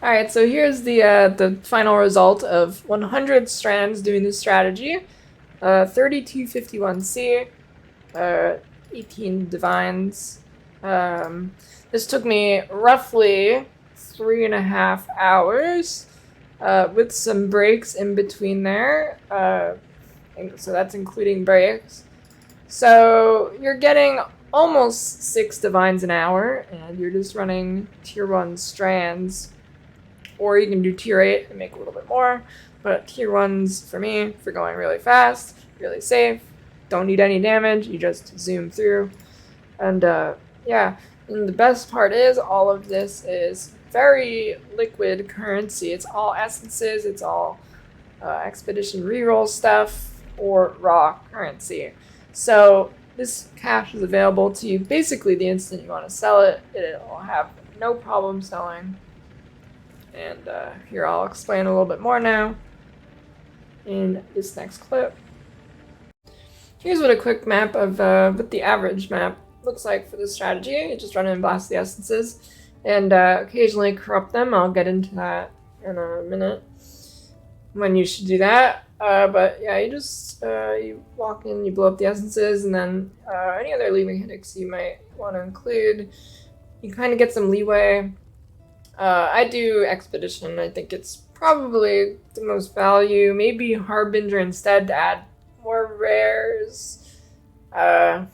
Alright, so here's the final result of 100 strands doing this strategy. 3251C, 18 divines. This took me roughly 3.5 hours, with some breaks in between there. So that's including breaks. So you're getting almost 6 divines an hour, and you're just running tier 1 strands. Or you can do tier 8 and make a little bit more. But tier 1's, for me, for going really fast, really safe, don't need any damage, you just zoom through. And yeah, and the best part is all of this is very liquid currency. It's all essences, it's all expedition reroll stuff, or raw currency. So this cash is available to you basically the instant you want to sell it. It'll have no problem selling. And here I'll explain a little bit more now in this next clip. Here's what a quick map of what the average map looks like for this strategy. You just run in and blast the essences and occasionally corrupt them. I'll get into that in a minute when you should do that. But yeah, you just you walk in, you blow up the essences, and then any other leaving hits you might want to include. You kind of get some leeway. I do Expedition. I think it's probably the most value. Maybe Harbinger instead to add more rares. But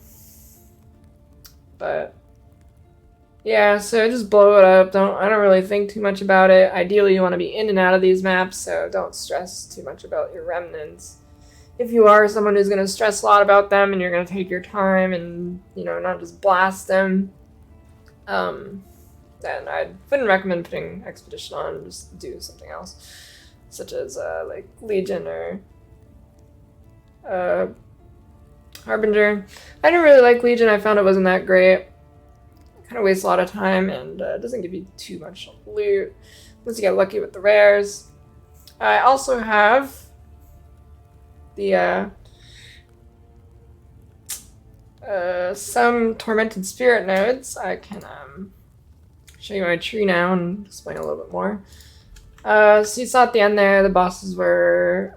yeah, so just blow it up. I don't really think too much about it. Ideally, you want to be in and out of these maps, so don't stress too much about your remnants. If you are someone who's going to stress a lot about them and you're going to take your time and, not just blast them, then I wouldn't recommend putting Expedition on. Just do something else, such as like Legion or Harbinger. I didn't really like Legion. I found it wasn't that great. Kind of wastes a lot of time and doesn't give you too much loot once you get lucky with the rares. I also have the some Tormented Spirit nodes. I can show you my tree now and explain a little bit more. So you saw at the end there, the bosses were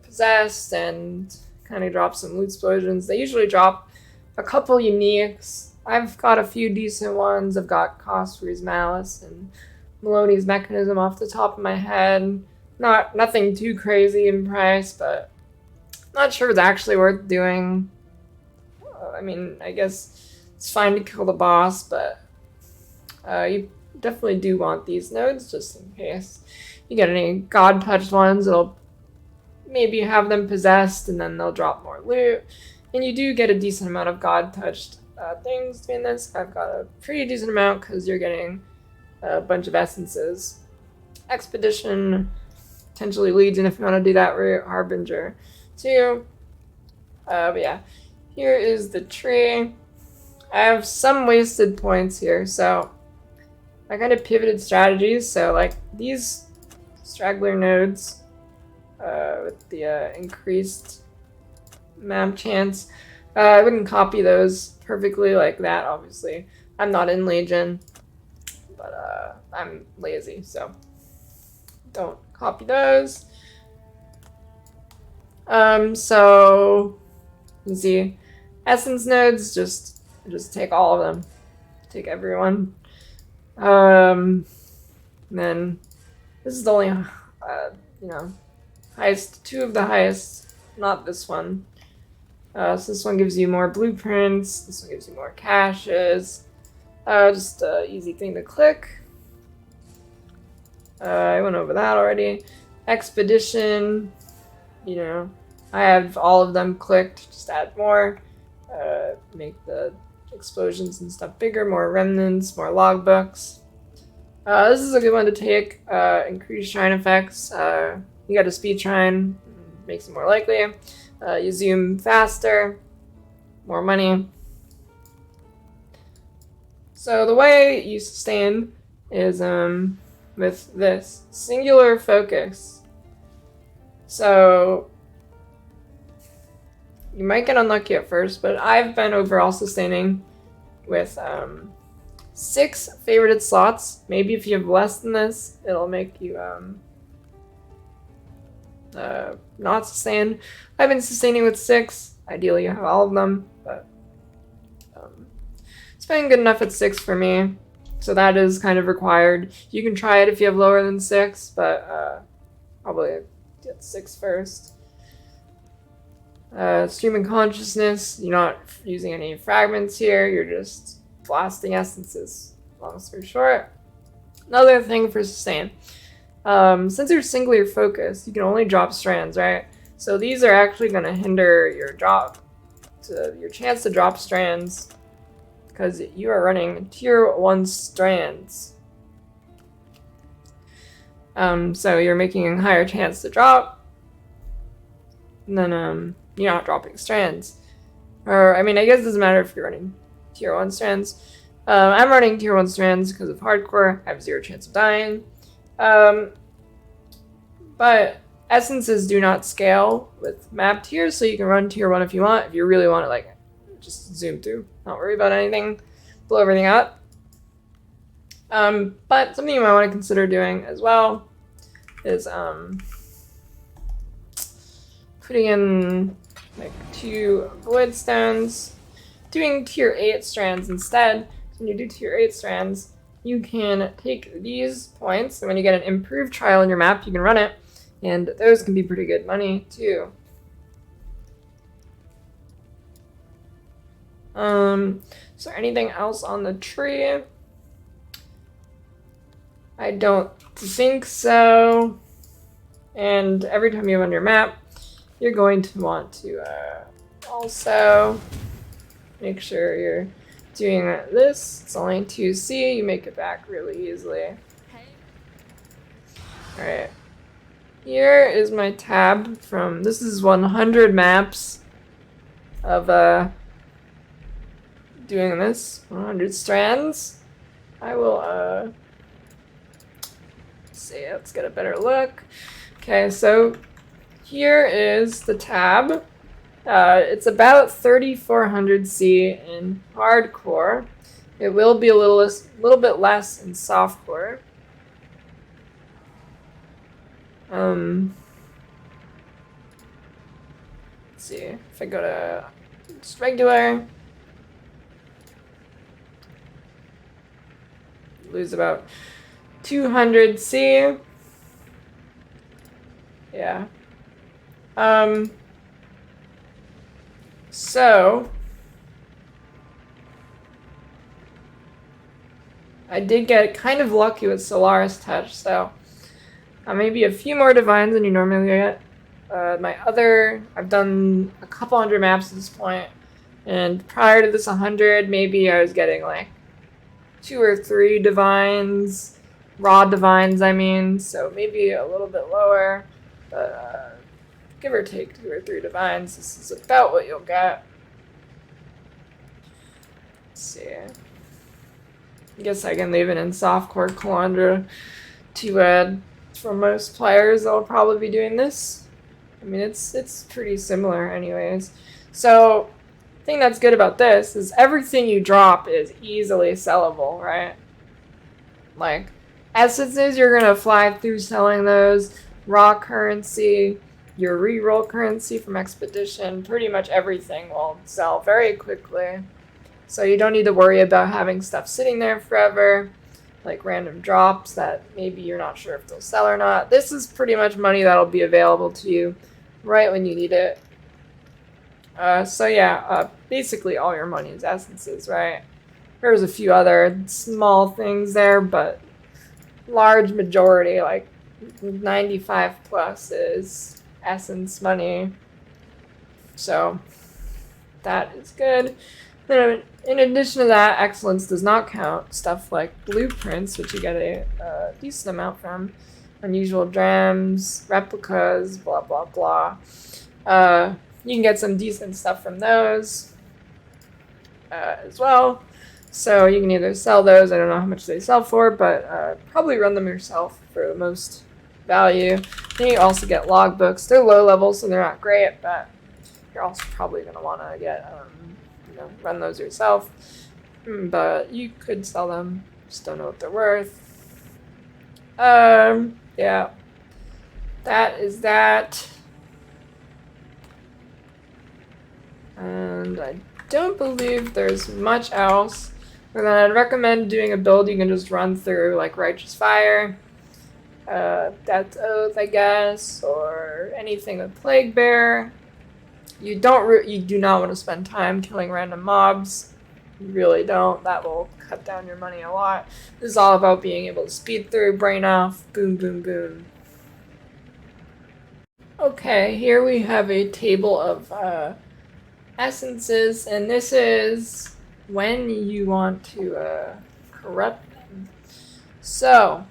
possessed and kind of drop some loot explosions. They usually drop a couple uniques. I've got a few decent ones. I've got Cosfree's Malice and Maloney's Mechanism off the top of my head. Nothing too crazy in price, but not sure it's actually worth doing. I mean, I guess it's fine to kill the boss, but you definitely do want these nodes just in case you get any God-touched ones. It'll maybe have them possessed and then they'll drop more loot. And you do get a decent amount of God-touched things doing this. I've got a pretty decent amount because you're getting a bunch of essences. Expedition, potentially Legion if you want to do that route, Harbinger too. But yeah, here is the tree. I have some wasted points here, so I kind of pivoted strategies. So like these straggler nodes with the increased map chance, I wouldn't copy those perfectly like that, obviously. I'm not in Legion, but I'm lazy, so don't copy those. So you see, essence nodes, just take all of them. Take everyone. Then this is the only, highest, two of the highest, not this one. So this one gives you more blueprints, this one gives you more caches. Just an easy thing to click. I went over that already. Expedition, I have all of them clicked, just add more. Make the explosions and stuff bigger, more remnants, more logbooks. This is a good one to take. Increase shrine effects. You got a speed shrine, makes it more likely. You zoom faster, more money. So the way you sustain is with this singular focus. So you might get unlucky at first, but I've been overall sustaining with 6 favorited slots. Maybe if you have less than this, it'll make you not sustain. I've been sustaining with 6. Ideally, you have all of them, but it's been good enough at 6 for me. So that is kind of required. You can try it if you have lower than 6, but probably get 6 first. Streaming consciousness, you're not using any fragments here, you're just blasting essences. Long story short. Another thing for sustain. Since you're singular focused, you can only drop strands, right? So these are actually going to hinder your chance to drop strands, because you are running tier 1 strands. So you're making a higher chance to drop, and then you're not dropping strands. Or, I mean, I guess it doesn't matter if you're running tier 1 strands. I'm running tier 1 strands because of hardcore. I have 0 chance of dying. But essences do not scale with map tiers, so you can run tier 1 if you want. If you really want to, like, just zoom through, not worry about anything, blow everything up. But something you might want to consider doing as well is putting in like 2 void stones, doing tier 8 strands instead. So when you do tier 8 strands, you can take these points, and when you get an improved trial in your map, you can run it, and those can be pretty good money too. Is there anything else on the tree? I don't think so. And every time you run your map, you're going to want to also make sure you're doing this. It's only 2C, you make it back really easily. Alright. Here is my tab from, this is 100 maps of doing this, 100 strands. I will see, let's get a better look. Okay, so here is the tab. It's about 3400C in hardcore. It will be a little bit less in softcore. Let's see, if I go to just regular, lose about 200C. Yeah. So I did get kind of lucky with Solaris Touch, so maybe a few more divines than you normally get. I've done a couple hundred maps at this point, and prior to this 100, maybe I was getting like 2 or 3 divines, raw divines I mean, so maybe a little bit lower, but give or take 2 or 3 divines, this is about what you'll get. Let's see. I guess I can leave it in softcore Calandra to add. For most players, they'll probably be doing this. I mean, it's pretty similar anyways. So, the thing that's good about this is everything you drop is easily sellable, right? Like, essences, you're gonna fly through selling those. Raw currency, your reroll currency from Expedition, pretty much everything will sell very quickly. So you don't need to worry about having stuff sitting there forever, like random drops that maybe you're not sure if they'll sell or not. This is pretty much money that'll be available to you right when you need it. So yeah, basically all your money is essences, right? There's a few other small things there, but large majority, like 95 plus, is essence money. So that is good. Then in addition to that, excellence does not count stuff like blueprints, which you get a decent amount from, unusual gems, replicas, blah blah blah. You can get some decent stuff from those as well. So you can either sell those, I don't know how much they sell for, but probably run them yourself for the most value. Then you also get logbooks. They're low level, so they're not great, but you're also probably going to want to get run those yourself. but you could sell them. Just don't know what they're worth. Yeah. That is that. And I don't believe there's much else. But then I'd recommend doing a build you can just run through, like Righteous Fire, Death's Oath, I guess, or anything with Plague Bear. You do not want to spend time killing random mobs. You really don't. That will cut down your money a lot. This is all about being able to speed through, brain off, boom, boom, boom. Okay, here we have a table of essences, and this is when you want to corrupt them. So,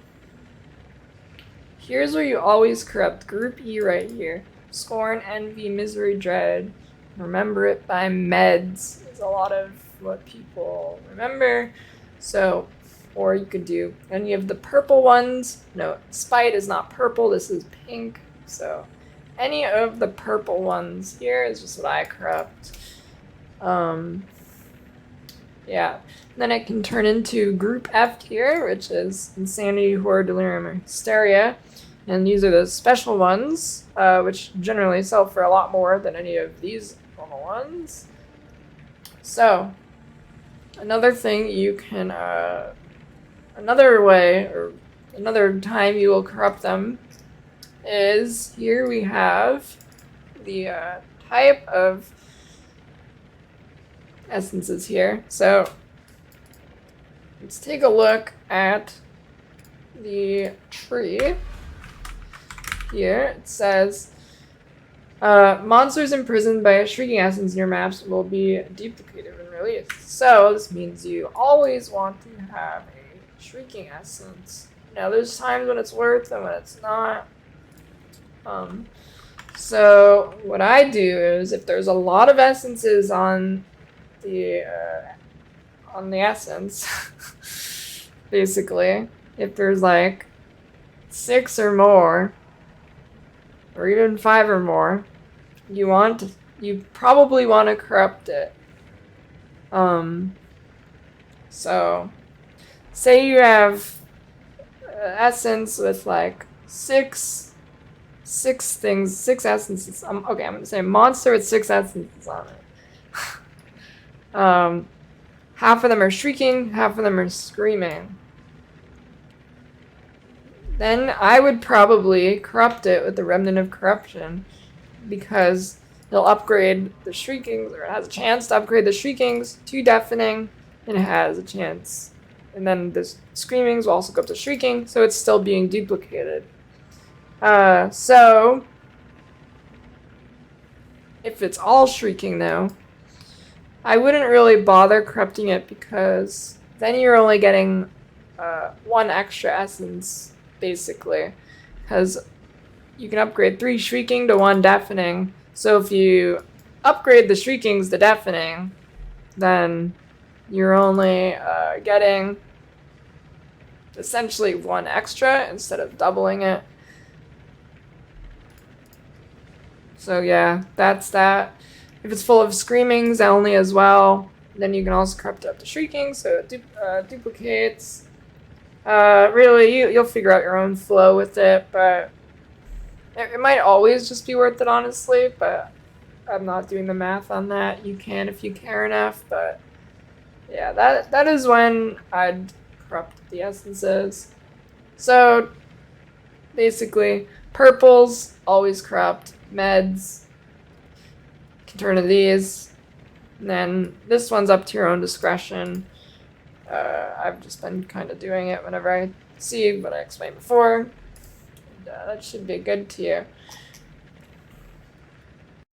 here's where you always corrupt. Group E right here. Scorn, Envy, Misery, Dread. Remember it by meds is a lot of what people remember. So, or you could do any of the purple ones. No, Spite is not purple, this is pink. So, any of the purple ones here is just what I corrupt. Yeah. And then it can turn into Group F here, which is Insanity, Horror, Delirium, or Hysteria. And these are the special ones, which generally sell for a lot more than any of these normal ones. So, another thing you can, another way, or another time you will corrupt them is, here we have the type of essences here. So, let's take a look at the tree. Here it says, monsters imprisoned by a shrieking essence in your maps will be duplicated when released. So this means you always want to have a shrieking essence. Now there's times when it's worth and when it's not. So what I do is, if there's a lot of essences on the essence, basically, if there's like 6 or more, or even 5 or more, you probably want to corrupt it. So, say you have essence with like 6 essences. Okay, I'm gonna say a monster with 6 essences on it. Half of them are shrieking, half of them are screaming. Then I would probably corrupt it with the Remnant of Corruption, because it'll upgrade the shriekings, or it has a chance to upgrade the shriekings to deafening, and it has a chance. And then the screamings will also go up to shrieking, so it's still being duplicated. So, if it's all shrieking though, I wouldn't really bother corrupting it, because then you're only getting 1 extra essence, basically, because you can upgrade 3 shrieking to 1 deafening. So if you upgrade the shriekings to deafening, then you're only getting essentially 1 extra instead of doubling it. So yeah, that's that. If it's full of screamings only as well, then you can also corrupt it up to shrieking, so it duplicates. Really, you'll figure out your own flow with it, but it might always just be worth it, honestly, but I'm not doing the math on that. You can if you care enough, but yeah, that is when I'd corrupt the essences. So, basically, purples, always corrupt. Meds, can turn to these. And then this one's up to your own discretion. I've just been kind of doing it whenever I see what I explained before. And, that should be good to you.